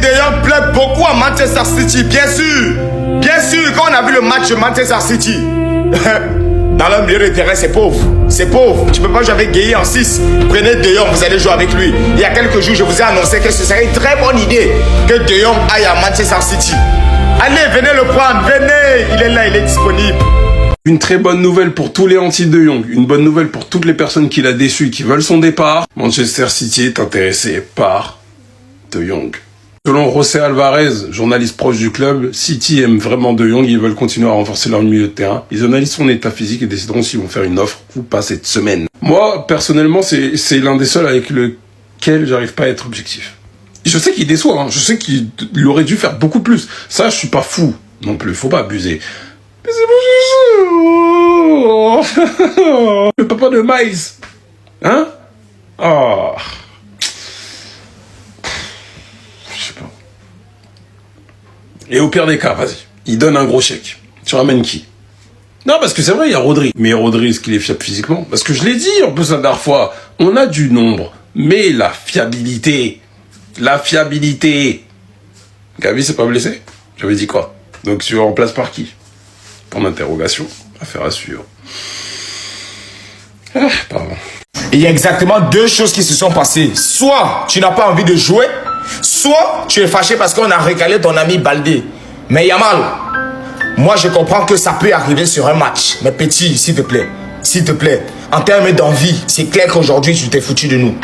De Jong plaît beaucoup à Manchester City, bien sûr. Bien sûr, quand on a vu le match de Manchester City, dans le milieu de terrain, c'est pauvre. C'est pauvre. Tu peux pas jouer avec Gueye en 6. Prenez De Jong, vous allez jouer avec lui. Il y a quelques jours, je vous ai annoncé que ce serait une très bonne idée que De Jong aille à Manchester City. Allez, venez le prendre, venez. Il est là, il est disponible. Une très bonne nouvelle pour tous les anti-De Jong, une bonne nouvelle pour toutes les personnes qui l'a déçu et qui veulent son départ. Manchester City est intéressé par De Jong. Selon José Alvarez, journaliste proche du club, City aime vraiment De Jong, ils veulent continuer à renforcer leur milieu de terrain. Ils analysent son état physique et décideront s'ils vont faire une offre ou pas cette semaine. Moi, personnellement, c'est l'un des seuls avec lequel j'arrive pas à être objectif. Je sais qu'il déçoit, hein. Je sais qu'il aurait dû faire beaucoup plus. Ça, je suis pas fou non plus, faut pas abuser. Mais c'est bon, le papa de Miles. Hein? Oh. Je sais pas. Et au pire des cas, vas-y. Il donne un gros chèque. Tu ramènes qui? Non, parce que c'est vrai, il y a Rodri. Mais Rodri, est-ce qu'il est fiable physiquement? Parce que je l'ai dit, en plus, la dernière fois, on a du nombre. Mais la fiabilité. Gavi s'est pas blessé? J'avais dit quoi? Donc tu remplaces par qui? Point d'interrogation, affaire à suivre. Ah, pardon. Il y a exactement deux choses qui se sont passées. Soit tu n'as pas envie de jouer, soit tu es fâché parce qu'on a récalé ton ami Baldé. Mais Yamal, moi je comprends que ça peut arriver sur un match. Mais petit, s'il te plaît, en termes d'envie, c'est clair qu'aujourd'hui tu t'es foutu de nous.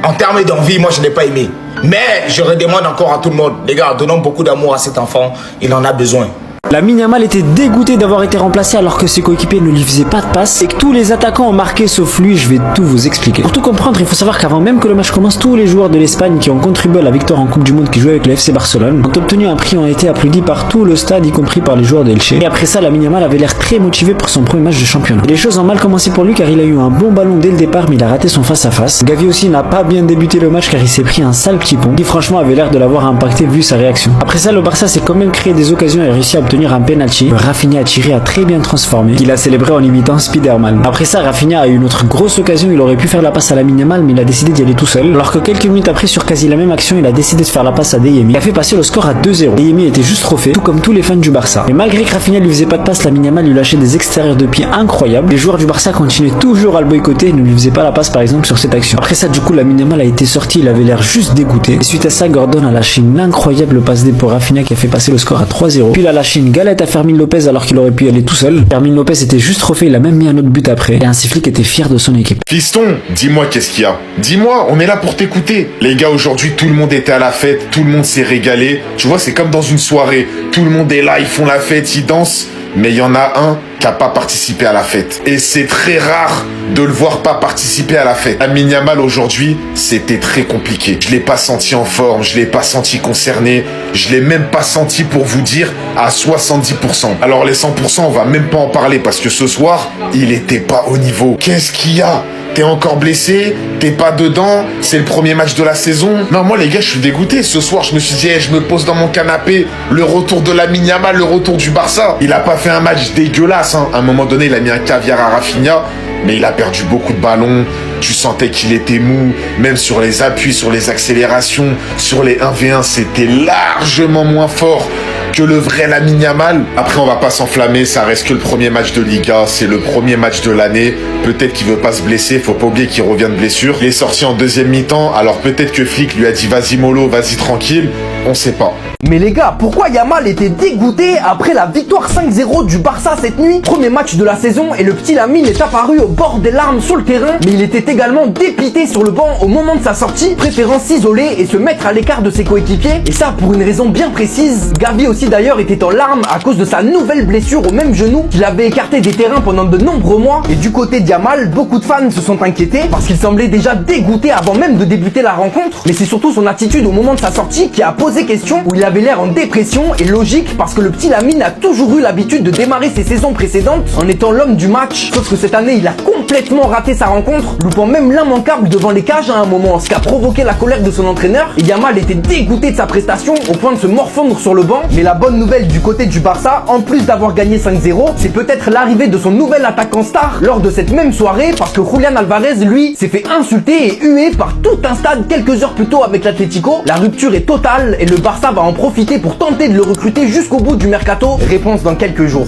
En termes d'envie, moi je n'ai pas aimé. Mais je redemande encore à tout le monde, les gars, donnons beaucoup d'amour à cet enfant, il en a besoin. Lamine Yamal était dégoûté d'avoir été remplacé alors que ses coéquipiers ne lui faisaient pas de passe et que tous les attaquants ont marqué sauf lui. Je vais tout vous expliquer. Pour tout comprendre, il faut savoir qu'avant même que le match commence, tous les joueurs de l'Espagne qui ont contribué à la victoire en Coupe du Monde qui jouaient avec le FC Barcelone ont obtenu un prix et ont été applaudis par tout le stade, y compris par les joueurs d'Elche. Et après ça, Lamine Yamal avait l'air très motivé pour son premier match de championnat. Et les choses ont mal commencé pour lui car il a eu un bon ballon dès le départ mais il a raté son face-à-face. Gavi aussi n'a pas bien débuté le match car il s'est pris un sale petit pont qui franchement avait l'air de l'avoir impacté vu sa réaction. Après ça, le Barça s'est quand même créé des occasions et a réussi à obtenir un penalty. Rafinha a tiré, a très bien transformé, qu'il a célébré en imitant Spider-Man. Après ça, Rafinha a eu une autre grosse occasion, il aurait pu faire la passe à Lamine Yamal mais il a décidé d'y aller tout seul. Alors que quelques minutes après, sur quasi la même action, il a décidé de faire la passe à Deyemi. Il a fait passer le score à 2-0. Deyemi était juste trop fait, tout comme tous les fans du Barça. Mais malgré que Rafinha lui faisait pas de passe, Lamine Yamal lui lâchait des extérieurs de pied incroyables. Les joueurs du Barça continuaient toujours à le boycotter et ne lui faisaient pas la passe par exemple sur cette action. Après ça, du coup, Lamine Yamal a été sorti, il avait l'air juste dégoûté. Et suite à ça, Gordon a lâché une incroyable passe D pour Rafinha qui a fait passer le score à 3-0. Puis il a lâché une galette à Fermin Lopez alors qu'il aurait pu y aller tout seul. Fermin Lopez était juste trop fait, il a même mis un autre but après. Et un sifflet qui était fier de son équipe. Fiston, dis-moi qu'est-ce qu'il y a. Dis-moi, on est là pour t'écouter. Les gars, aujourd'hui, tout le monde était à la fête, tout le monde s'est régalé. Tu vois, c'est comme dans une soirée. Tout le monde est là, ils font la fête, ils dansent. Mais il y en a un qui n'a pas participé à la fête. Et c'est très rare de le voir pas participer à la fête. Lamine Yamal aujourd'hui, c'était très compliqué. Je l'ai pas senti en forme, je l'ai pas senti concerné, je l'ai même pas senti pour vous dire à 70%. Alors les 100%, on va même pas en parler parce que ce soir, il était pas au niveau. Qu'est-ce qu'il y a ? T'es encore blessé, t'es pas dedans, c'est le premier match de la saison. Non, moi les gars, je suis dégoûté. Ce soir, je me suis dit, je me pose dans mon canapé, le retour de Lamine Yamal, le retour du Barça. Il a pas fait un match dégueulasse, hein. À un moment donné, il a mis un caviar à Rafinha, mais il a perdu beaucoup de ballons. Tu sentais qu'il était mou, même sur les appuis, sur les accélérations, sur les 1v1, c'était largement moins fort que le vrai Lamine Yamal. Après, on va pas s'enflammer, ça reste que le premier match de Liga, c'est le premier match de l'année. Peut-être qu'il veut pas se blesser, faut pas oublier qu'il revient de blessure. Il est sorti en deuxième mi-temps, alors peut-être que Flick lui a dit vas-y mollo, vas-y tranquille, on sait pas. Mais les gars, pourquoi Yamal était dégoûté après la victoire 5-0 du Barça cette nuit? Premier match de la saison et le petit Lamine est apparu au bord des larmes sur le terrain, mais il était également dépité sur le banc au moment de sa sortie, préférant s'isoler et se mettre à l'écart de ses coéquipiers, et ça pour une raison bien précise. Gavi aussi d'ailleurs était en larmes à cause de sa nouvelle blessure au même genou qu'il avait écarté des terrains pendant de nombreux mois, et du côté de Yamal, beaucoup de fans se sont inquiétés parce qu'il semblait déjà dégoûté avant même de débuter la rencontre, mais c'est surtout son attitude au moment de sa sortie qui a posé question, où il avait avait l'air en dépression et logique parce que le petit Lamine a toujours eu l'habitude de démarrer ses saisons précédentes en étant l'homme du match. Sauf que cette année, il a complètement raté sa rencontre, loupant même l'immanquable devant les cages à un moment, ce qui a provoqué la colère de son entraîneur. Et Yamal était dégoûté de sa prestation au point de se morfondre sur le banc. Mais la bonne nouvelle du côté du Barça, en plus d'avoir gagné 5-0, c'est peut-être l'arrivée de son nouvel attaquant star lors de cette même soirée, parce que Julián Alvarez, lui, s'est fait insulter et huer par tout un stade quelques heures plus tôt avec l'Atlético. La rupture est totale et le Barça va en profiter pour tenter de le recruter jusqu'au bout du mercato. Réponse dans quelques jours.